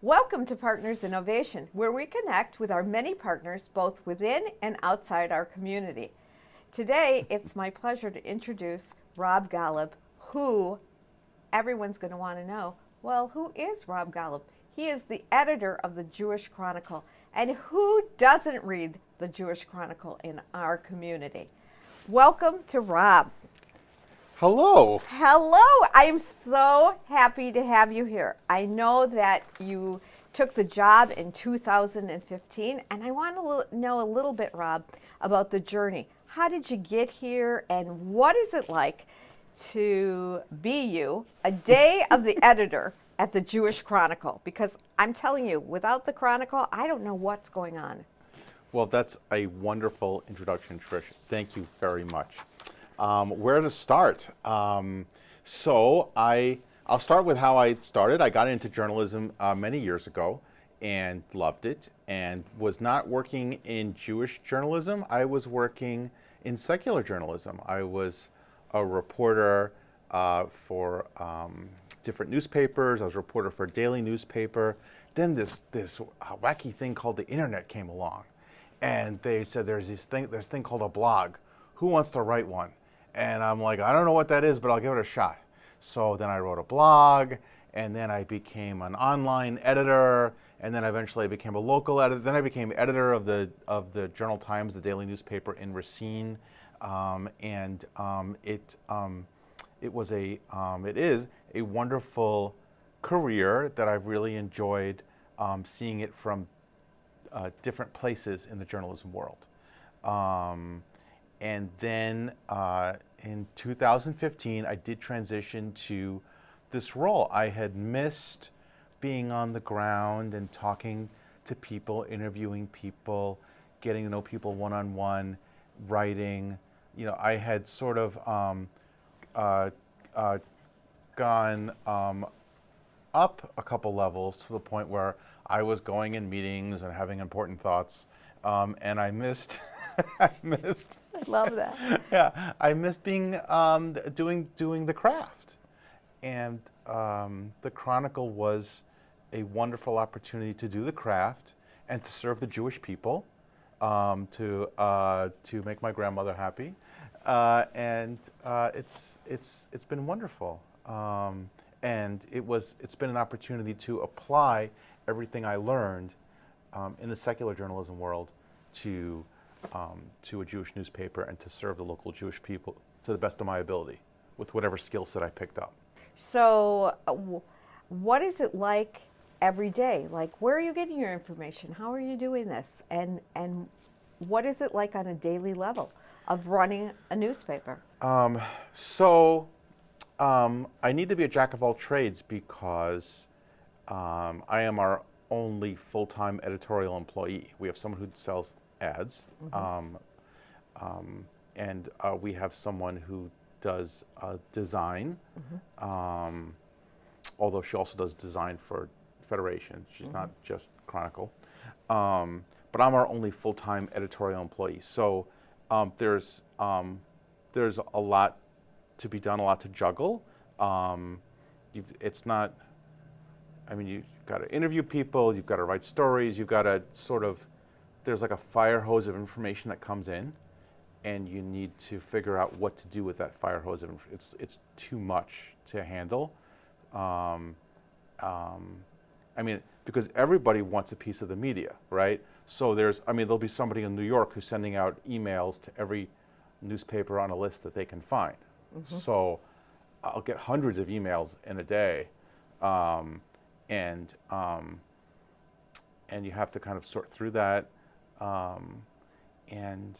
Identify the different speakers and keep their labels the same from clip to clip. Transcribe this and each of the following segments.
Speaker 1: Welcome to Partners in Ovation, where we connect with our many partners both within and outside our community. Today, it's my pleasure to introduce Rob Golub, who everyone's going to want to know, well, who is Rob Golub? He is the editor of the Jewish Chronicle. And who doesn't read the Jewish Chronicle in our community? Welcome to Rob.
Speaker 2: Hello.
Speaker 1: Hello. I am so happy to have you here. I know that you took the job in 2015, and I want to know a little bit, Rob, about the journey. How did you get here, and what is it like to be you, a day of the editor at the Jewish Chronicle? Because I'm telling you, without the Chronicle, I don't know what's going on.
Speaker 2: Well, that's a wonderful introduction, Trish. Thank you very much. Where to start? I'll start with how I started. I got into journalism many years ago and loved it, and was not working in Jewish journalism. I was working in secular journalism. I was a reporter for different newspapers. I was a reporter for a daily newspaper. Then this wacky thing called the internet came along, and they said there's this thing called a blog. Who wants to write one? And I'm like, I don't know what that is, but I'll give it a shot. So then I wrote a blog, and then I became an online editor, and then eventually I became a local editor. Then I became editor of the Journal Times, the daily newspaper in Racine, it is a wonderful career that I've really enjoyed, seeing it from different places in the journalism world. And then in 2015, I did transition to this role. I had missed being on the ground and talking to people, interviewing people, getting to know people one-on-one, writing. You know, I had sort of gone up a couple levels to the point where I was going in meetings and having important thoughts, and I missed. I
Speaker 1: love that.
Speaker 2: Yeah, I missed being doing the craft, and the Chronicle was a wonderful opportunity to do the craft and to serve the Jewish people, to make my grandmother happy, and it's been wonderful, and it's been an opportunity to apply everything I learned in the secular journalism world to a Jewish newspaper and to serve the local Jewish people to the best of my ability with whatever skill set I picked up.
Speaker 1: So what is it like every day? Like, where are you getting your information? How are you doing this? And what is it like on a daily level of running a newspaper?
Speaker 2: I need to be a jack of all trades because I am our only full-time editorial employee. We have someone who sells ads, and we have someone who does design, although she also does design for Federation. She's not just Chronicle, but I'm our only full-time editorial employee. So there's a lot to be done, a lot to juggle. It's not. I mean, you've got to interview people, you've got to write stories, you've got to sort of. There's like a fire hose of information that comes in, and you need to figure out what to do with that fire hose of information. It's too much to handle. I mean, because everybody wants a piece of the media, right? So there'll be somebody in New York who's sending out emails to every newspaper on a list that they can find. So I'll get hundreds of emails in a day, and you have to kind of sort through that. And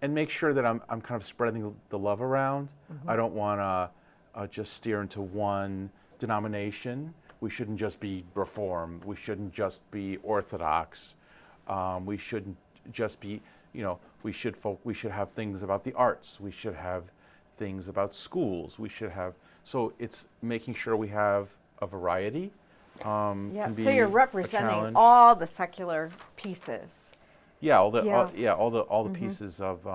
Speaker 2: make sure that I'm kind of spreading the love around. I don't want to just steer into one denomination. We shouldn't just be Reform. We shouldn't just be Orthodox. We shouldn't just be, we should have things about the arts. We should have things about schools. So it's making sure we have a variety.
Speaker 1: Yeah, so you're representing all the secular pieces.
Speaker 2: Yeah, all the pieces of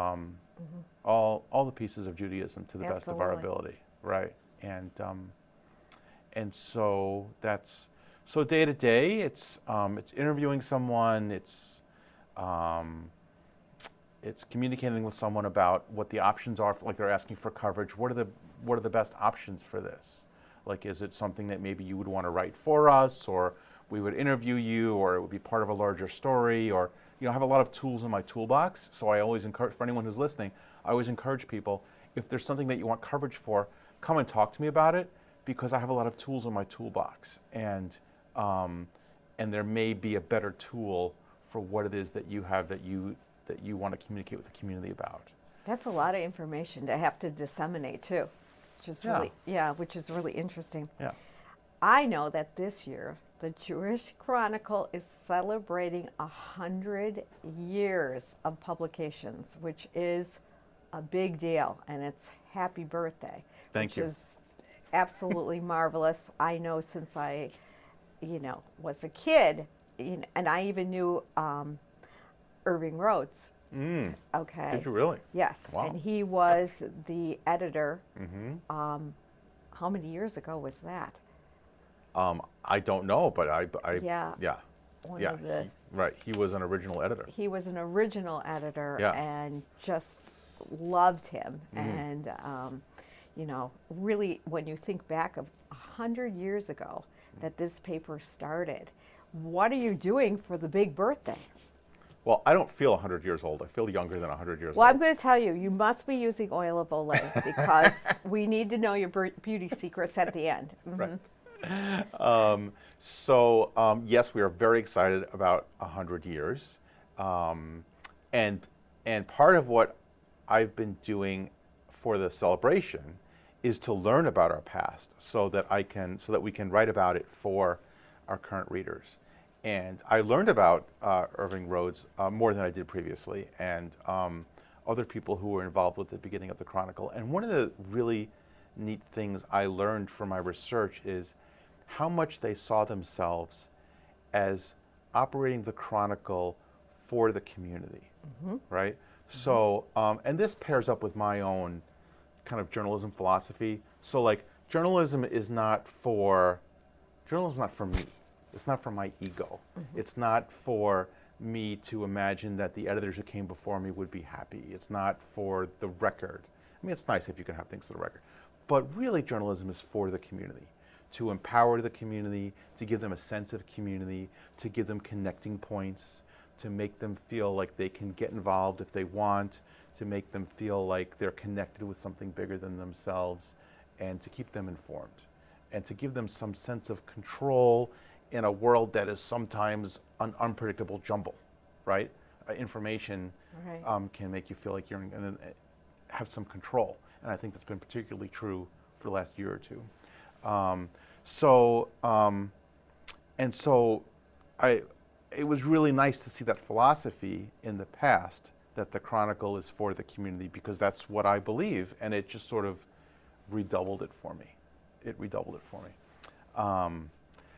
Speaker 2: all the pieces of Judaism to the best of our ability, right? And so So day to day, it's interviewing someone, it's communicating with someone about what the options are. Like they're asking for coverage. What are the best options for this? Like, is it something that maybe you would want to write for us, or we would interview you, or it would be part of a larger story, or I have a lot of tools in my toolbox. So I always encourage, for anyone who's listening, I always encourage people, if there's something that you want coverage for, come and talk to me about it, because I have a lot of tools in my toolbox, and there may be a better tool for what it is that you have that you want to communicate with the community about.
Speaker 1: That's a lot of information to have to disseminate too, which is which is really interesting.
Speaker 2: Yeah.
Speaker 1: I know that this year the Jewish Chronicle is celebrating 100 years of publications, which is a big deal, and it's happy birthday.
Speaker 2: Thank you.
Speaker 1: Which is absolutely marvelous. I know since I, was a kid, and I even knew Irving Rhodes. Okay.
Speaker 2: Did you really?
Speaker 1: Yes.
Speaker 2: Wow.
Speaker 1: And he was the editor.
Speaker 2: Mm-hmm.
Speaker 1: How many years ago was that?
Speaker 2: I don't know, but I
Speaker 1: Yeah.
Speaker 2: yeah.
Speaker 1: One
Speaker 2: Yeah,
Speaker 1: of the,
Speaker 2: he was an original editor.
Speaker 1: he was an original editor,
Speaker 2: Yeah.
Speaker 1: and just loved him. And, really, when you think back of 100 years ago that this paper started, what are you doing for the big birthday?
Speaker 2: Well, I don't feel 100 years old. I feel younger than 100 years
Speaker 1: Well,
Speaker 2: old.
Speaker 1: I'm going to tell you, you must be using oil of Olay, because we need to know your beauty secrets at the end.
Speaker 2: Right. Yes, we are very excited about 100 years. And part of what I've been doing for the celebration is to learn about our past so that we can write about it for our current readers. And I learned about Irving Rhodes more than I did previously, and other people who were involved with the beginning of the Chronicle. And one of the really neat things I learned from my research is how much they saw themselves as operating the Chronicle for the community, right? Mm-hmm. So, and this pairs up with my own kind of journalism philosophy. So, like, journalism is not for me. It's not for my ego. Mm-hmm. It's not for me to imagine that the editors who came before me would be happy. It's not for the record. I mean, it's nice if you can have things for the record. But really, journalism is for the community, to empower the community, to give them a sense of community, to give them connecting points, to make them feel like they can get involved if they want, to make them feel like they're connected with something bigger than themselves, and to keep them informed, and to give them some sense of control in a world that is sometimes an unpredictable jumble, right? Information can make you feel like you're going to have some control, and I think that's been particularly true for the last year or two. It was really nice to see that philosophy in the past, that the Chronicle is for the community, because that's what I believe, and it just sort of redoubled it for me.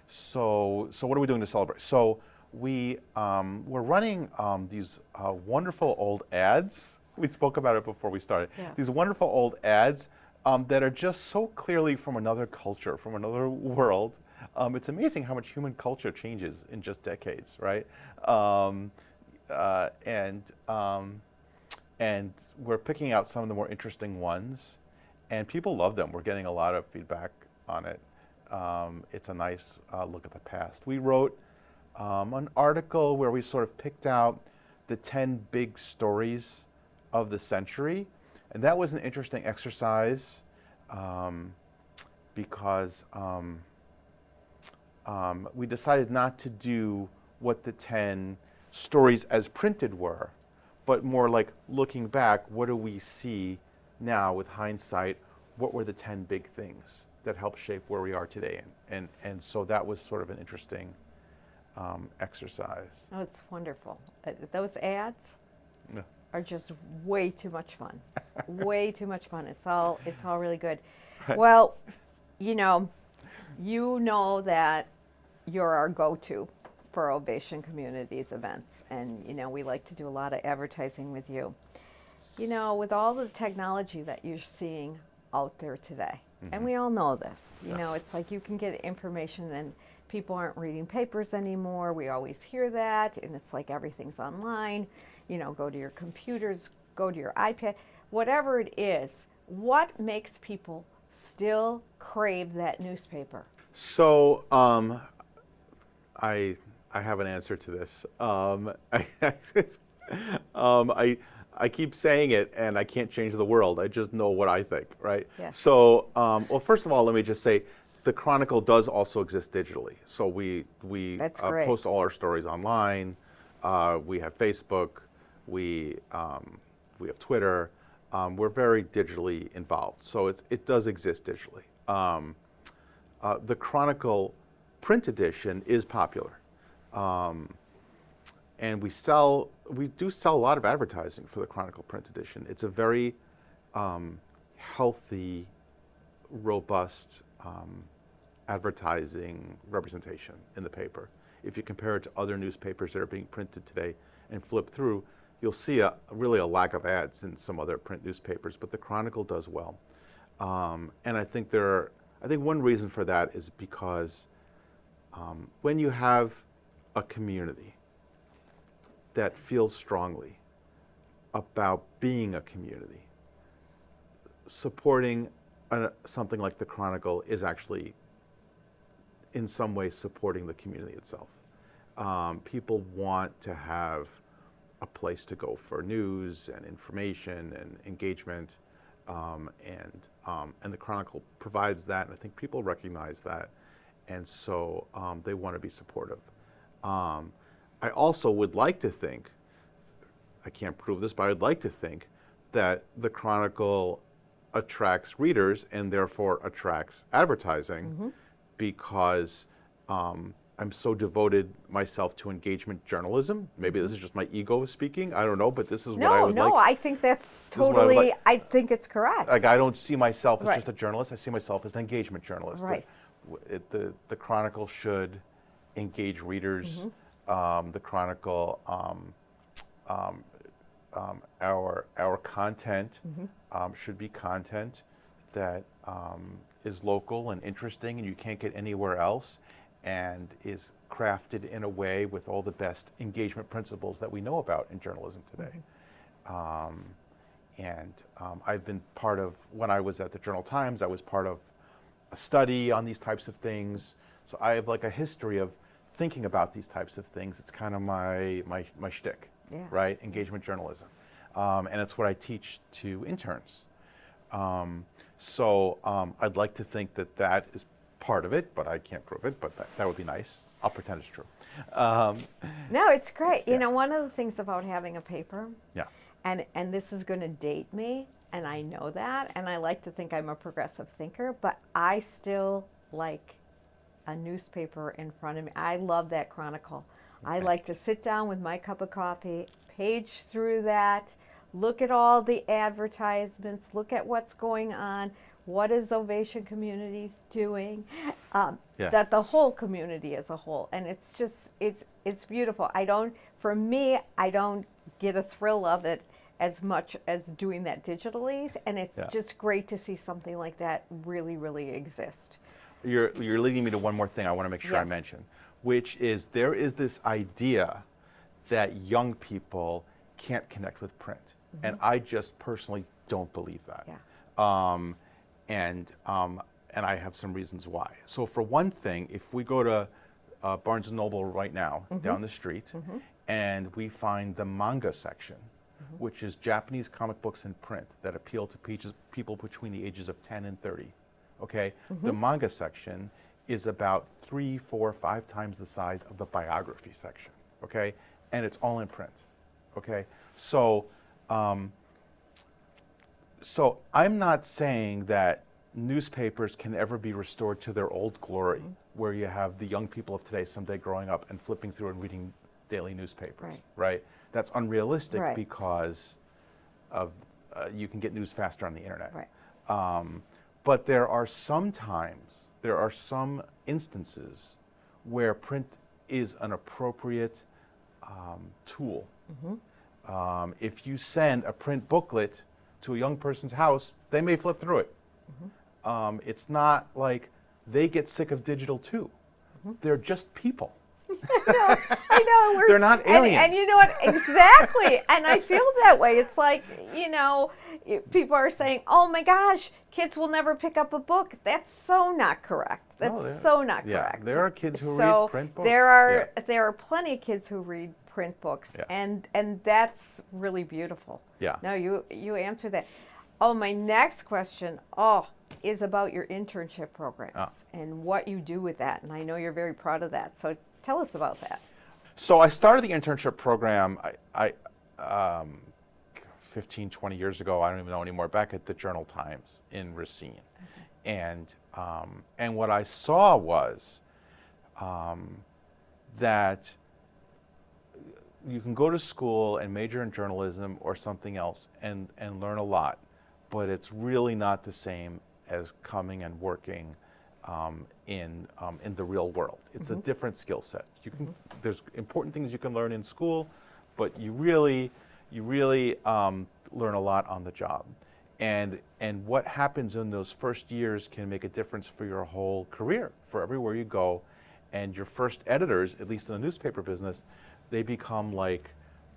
Speaker 2: So what are we doing to celebrate? So we're running these wonderful old ads. We spoke about it before we started. Yeah. These wonderful old ads that are just so clearly from another culture, from another world. It's amazing how much human culture changes in just decades, right? And we're picking out some of the more interesting ones, and people love them. We're getting a lot of feedback on it. It's a nice look at the past. We wrote an article where we sort of picked out the 10 big stories of the century, and that was an interesting exercise because we decided not to do what the 10 stories as printed were, but more like looking back, what do we see now with hindsight? What were the 10 big things that helped shape where we are today? And so that was sort of an interesting exercise.
Speaker 1: Oh, it's wonderful. Those ads are just way too much fun. Way too much fun. It's all really good. Right. Well, you know that you're our go-to for Ovation Communities events, and we like to do a lot of advertising with you. With all the technology that you're seeing out there today, And we all know this. You know, it's like you can get information and people aren't reading papers anymore. We always hear that. And it's like everything's online. You know, go to your computers, go to your iPad, whatever it is. What makes people still crave that newspaper?
Speaker 2: So I have an answer to this. I keep saying it, and I can't change the world. I just know what I think, right?
Speaker 1: Yes.
Speaker 2: So, well, first of all, let me just say, the Chronicle does also exist digitally. So we
Speaker 1: That's great.
Speaker 2: post all our stories online. We have Facebook. We have Twitter. We're very digitally involved. So it does exist digitally. The Chronicle print edition is popular. And we do sell a lot of advertising for the Chronicle print edition. It's a very healthy, robust advertising representation in the paper. If you compare it to other newspapers that are being printed today and flip through, you'll see really a lack of ads in some other print newspapers, but the Chronicle does well. And I think one reason for that is because when you have a community that feels strongly about being a community, supporting something like the Chronicle is actually in some ways supporting the community itself. People want to have a place to go for news and information and engagement, and the Chronicle provides that, and I think people recognize that, and so they want to be supportive. I also would like to think, I can't prove this, but I would like to think that the Chronicle attracts readers and therefore attracts advertising because I'm so devoted myself to engagement journalism. Maybe this is just my ego speaking. I don't know, but this is what I would like.
Speaker 1: No, I think that's totally, I think it's correct.
Speaker 2: Like, I don't see myself as just a journalist. I see myself as an engagement journalist.
Speaker 1: Right.
Speaker 2: The Chronicle should engage readers. The Chronicle, our content should be content that is local and interesting and you can't get anywhere else, and is crafted in a way with all the best engagement principles that we know about in journalism today. I've been part of, when I was at the Journal-Times, I was part of a study on these types of things. So I have like a history of thinking about these types of things. It's kind of my shtick, right? Engagement journalism. And it's what I teach to interns. So I'd like to think that is part of it, but I can't prove it, but that would be nice. I'll pretend it's true.
Speaker 1: No, it's great. You know, one of the things about having a paper,
Speaker 2: Yeah.
Speaker 1: and this is going to date me, and I know that, and I like to think I'm a progressive thinker, but I still like a newspaper in front of me. I love that Chronicle. I like to sit down with my cup of coffee, page through that, look at all the advertisements, look at what's going on, what is Ovation Communities doing, that the whole community as a whole. And it's just, it's beautiful. For me, I don't get a thrill of it as much as doing that digitally, and it's just great to see something like that really, really exist.
Speaker 2: You're leading me to one more thing I want to make sure I mention, which is there is this idea that young people can't connect with print. And I just personally don't believe that. And I have some reasons why. So for one thing, if we go to Barnes & Noble right now, down the street, and we find the manga section, which is Japanese comic books in print that appeal to people between the ages of 10 and 30. Okay, the manga section is about 3, 4, 5 times the size of the biography section. Okay, and it's all in print. Okay, so I'm not saying that newspapers can ever be restored to their old glory, where you have the young people of today someday growing up and flipping through and reading daily newspapers. Right? That's unrealistic because of you can get news faster on the internet. But there are some instances where print is an appropriate tool. If you send a print booklet to a young person's house, they may flip through it. it's not like they get sick of digital too. They're just people.
Speaker 1: I know.
Speaker 2: They're not aliens.
Speaker 1: And you know what? Exactly. And I feel that way. It's like, people are saying, oh my gosh, kids will never pick up a book. That's so not correct. That's so not correct.
Speaker 2: There are kids who read print books.
Speaker 1: There are plenty of kids who read print books,
Speaker 2: Yeah.
Speaker 1: and that's really beautiful.
Speaker 2: Yeah.
Speaker 1: No, you answered that. Oh, my next question, is about your internship programs and what you do with that. And I know you're very proud of that. So tell us about that.
Speaker 2: So I started the internship program, 15, 20 years ago, I don't even know anymore, back at the Journal-Times in Racine. And what I saw was that you can go to school and major in journalism or something else and learn a lot, but it's really not the same as coming and working in the real world. It's a different skill set. There's important things you can learn in school, but you really learn a lot on the job. And what happens in those first years can make a difference for your whole career, for everywhere you go. And your first editors, at least in the newspaper business, they become like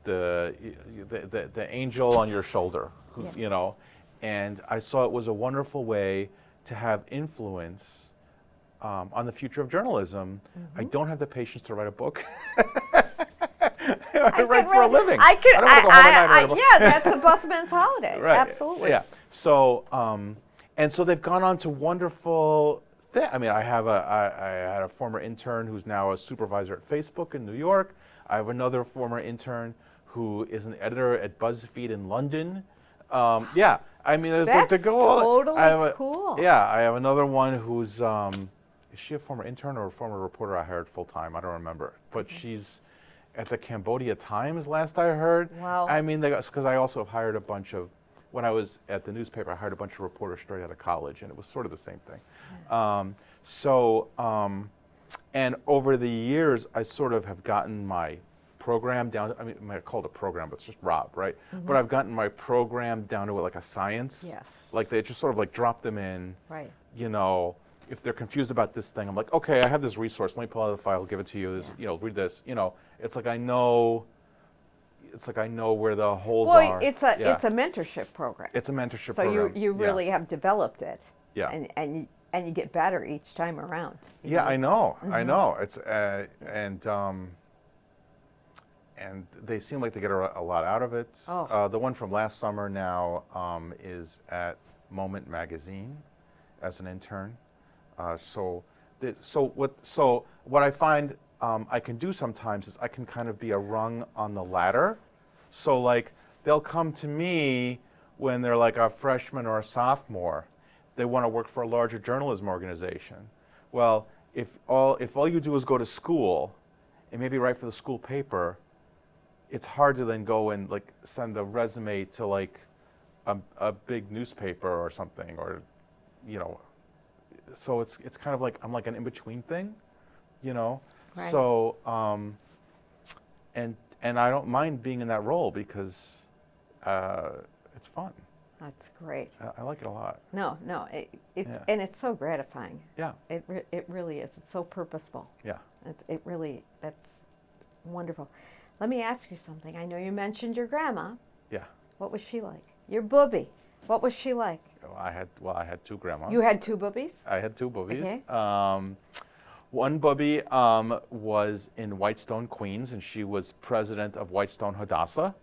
Speaker 2: the angel on your shoulder, And I saw it was a wonderful way to have influence on the future of journalism. I don't have the patience to write a book. I write for a living. I don't want to go home at night and write a book.
Speaker 1: Yeah, that's a busman's holiday.
Speaker 2: Right.
Speaker 1: Absolutely.
Speaker 2: Yeah. So, and so they've gone on to wonderful things. I mean, I had a former intern who's now a supervisor at Facebook in New York. I have another former intern who is an editor at BuzzFeed in London. Yeah. I mean, there's
Speaker 1: That's
Speaker 2: like to go.
Speaker 1: totally cool.
Speaker 2: Yeah, I have another one who's, is she a former intern or a former reporter I hired full time? I don't remember. But she's at the Cambodia Times, last I heard.
Speaker 1: Wow.
Speaker 2: I mean, because I also hired a bunch of, when I was at the newspaper, I hired a bunch of reporters straight out of college, and it was sort of the same thing. And over the years, I sort of have gotten my program down. I mean, I might call it a program, but it's just Rob, right? But I've gotten my program down to like a science.
Speaker 1: Yes.
Speaker 2: Like they just sort of like drop them in.
Speaker 1: Right.
Speaker 2: If they're confused about this thing, I'm like, okay, I have this resource. Let me pull out the file, give it to you. This, read this. It's like I know. It's like I know where the holes are.
Speaker 1: Well, it's a mentorship program.
Speaker 2: It's a mentorship
Speaker 1: so
Speaker 2: program.
Speaker 1: So you really have developed it.
Speaker 2: Yeah.
Speaker 1: And you get better each time around.
Speaker 2: Yeah, I know. I know. It's and they seem like they get a lot out of it. The one from last summer now is at Moment Magazine as an intern. So what I find I can do sometimes is I can kind of be a rung on the ladder. So like they'll come to me when they're like a freshman or a sophomore. They want to work for a larger journalism organization. Well, if all you do is go to school and maybe write for the school paper, it's hard to then go and like send a resume to like a big newspaper or something, or so it's kind of like I'm like an in-between thing, Right. So and I don't mind being in that role because it's fun.
Speaker 1: That's great.
Speaker 2: I like it a lot.
Speaker 1: No, and it's so gratifying.
Speaker 2: Yeah.
Speaker 1: It really is. It's so purposeful.
Speaker 2: Yeah. That's
Speaker 1: wonderful. Let me ask you something. I know you mentioned your grandma.
Speaker 2: Yeah.
Speaker 1: What was she like? Your boobie. What was she like?
Speaker 2: I had two grandmas.
Speaker 1: You had two boobies?
Speaker 2: I had two boobies.
Speaker 1: Okay.
Speaker 2: One boobie was in Whitestone, Queens, and she was president of Whitestone Hadassah.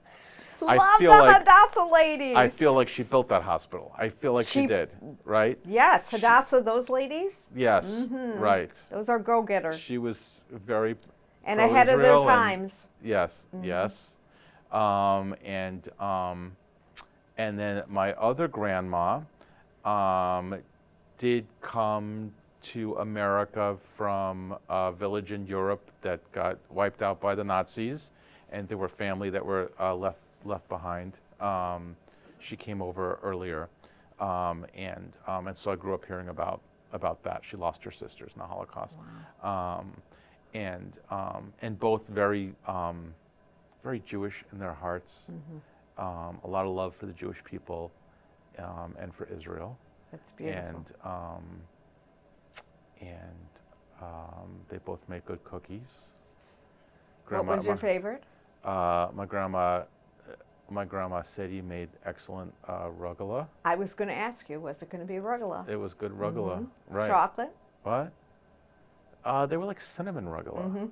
Speaker 1: Love the Hadassah ladies.
Speaker 2: I feel like she built that hospital. I feel like she did, right?
Speaker 1: Yes, Hadassah, those ladies?
Speaker 2: Yes, right.
Speaker 1: Those are go-getters.
Speaker 2: She was very
Speaker 1: and ahead of their times.
Speaker 2: Yes, yes. And then my other grandma did come to America from a village in Europe that got wiped out by the Nazis, and there were family that were left behind. She came over earlier, and so I grew up hearing about that. She lost her sisters in the Holocaust. Wow. And both very Jewish in their hearts. A lot of love for the Jewish people and for Israel.
Speaker 1: That's beautiful.
Speaker 2: And they both make good cookies.
Speaker 1: What was your favorite?
Speaker 2: My grandma Sadie made excellent rugelach.
Speaker 1: I was going to ask you, was it going to be rugelach?
Speaker 2: It was good rugelach, right?
Speaker 1: Chocolate?
Speaker 2: What? They were like cinnamon rugelach.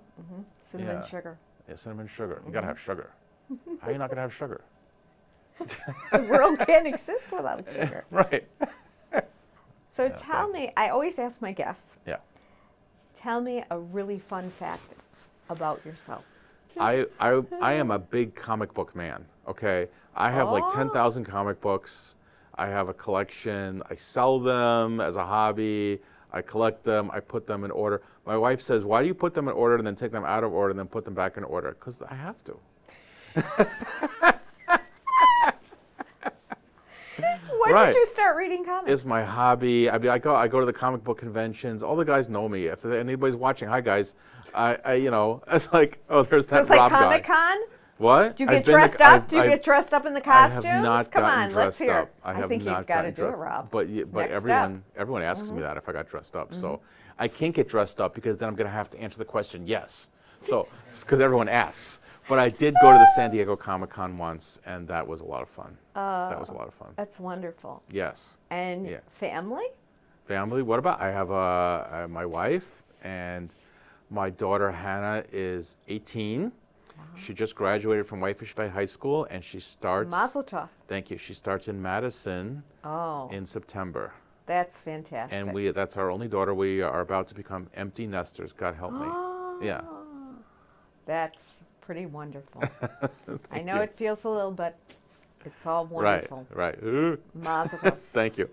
Speaker 1: Cinnamon sugar.
Speaker 2: Yeah, cinnamon sugar. You gotta have sugar. How are you not gonna have sugar?
Speaker 1: The world can't exist without sugar.
Speaker 2: Right.
Speaker 1: So tell me, I always ask my guests,
Speaker 2: Yeah.
Speaker 1: tell me a really fun fact about yourself.
Speaker 2: I am a big comic book man. Okay, I have like 10,000 comic books. I have a collection. I sell them as a hobby. I collect them. I put them in order. My wife says, "Why do you put them in order and then take them out of order and then put them back in order?" Because I have to.
Speaker 1: When did you start reading comics?
Speaker 2: It's my hobby. I mean, I go to the comic book conventions. All the guys know me. If anybody's watching, hi guys. It's like, oh, there's that
Speaker 1: So it's like
Speaker 2: Rob guy.
Speaker 1: Comic-Con?
Speaker 2: What?
Speaker 1: Do you get dressed up? Do you get dressed up in the costumes?
Speaker 2: I have not
Speaker 1: Come
Speaker 2: gotten
Speaker 1: on,
Speaker 2: dressed
Speaker 1: let's hear
Speaker 2: up.
Speaker 1: it. I think you've got to do it, Rob.
Speaker 2: But
Speaker 1: Next
Speaker 2: everyone asks me that if I got dressed up. So I can't get dressed up because then I'm going to have to answer the question yes. So because everyone asks. But I did go to the San Diego Comic-Con once, and that was a lot of fun. That was a lot of fun.
Speaker 1: That's wonderful.
Speaker 2: Yes.
Speaker 1: And family?
Speaker 2: Family? What about? I have my wife, and my daughter Hannah is 18. She just graduated from Whitefish Bay High School, and she starts.
Speaker 1: Mazel tov.
Speaker 2: Thank you. She starts in Madison in September.
Speaker 1: That's fantastic.
Speaker 2: And that's our only daughter. We are about to become empty nesters. God help me. Yeah.
Speaker 1: That's pretty wonderful. I know it feels a little, but it's all wonderful.
Speaker 2: Right.
Speaker 1: Mazel tov.
Speaker 2: Thank you.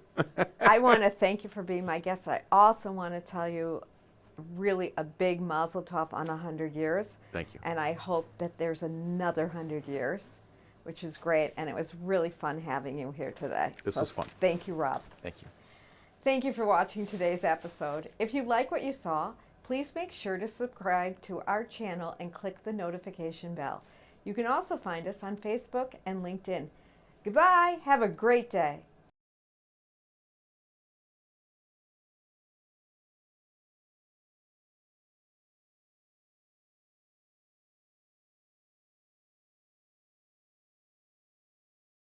Speaker 1: I want to thank you for being my guest. I also want to tell you really a big mazel tov on 100 years.
Speaker 2: Thank you.
Speaker 1: And I hope that there's another 100 years, which is great. And it was really fun having you here today.
Speaker 2: This was fun.
Speaker 1: Thank you, Rob.
Speaker 2: Thank you.
Speaker 1: Thank you for watching today's episode. If you like what you saw, please make sure to subscribe to our channel and click the notification bell. You can also find us on Facebook and LinkedIn. Goodbye. Have a great day.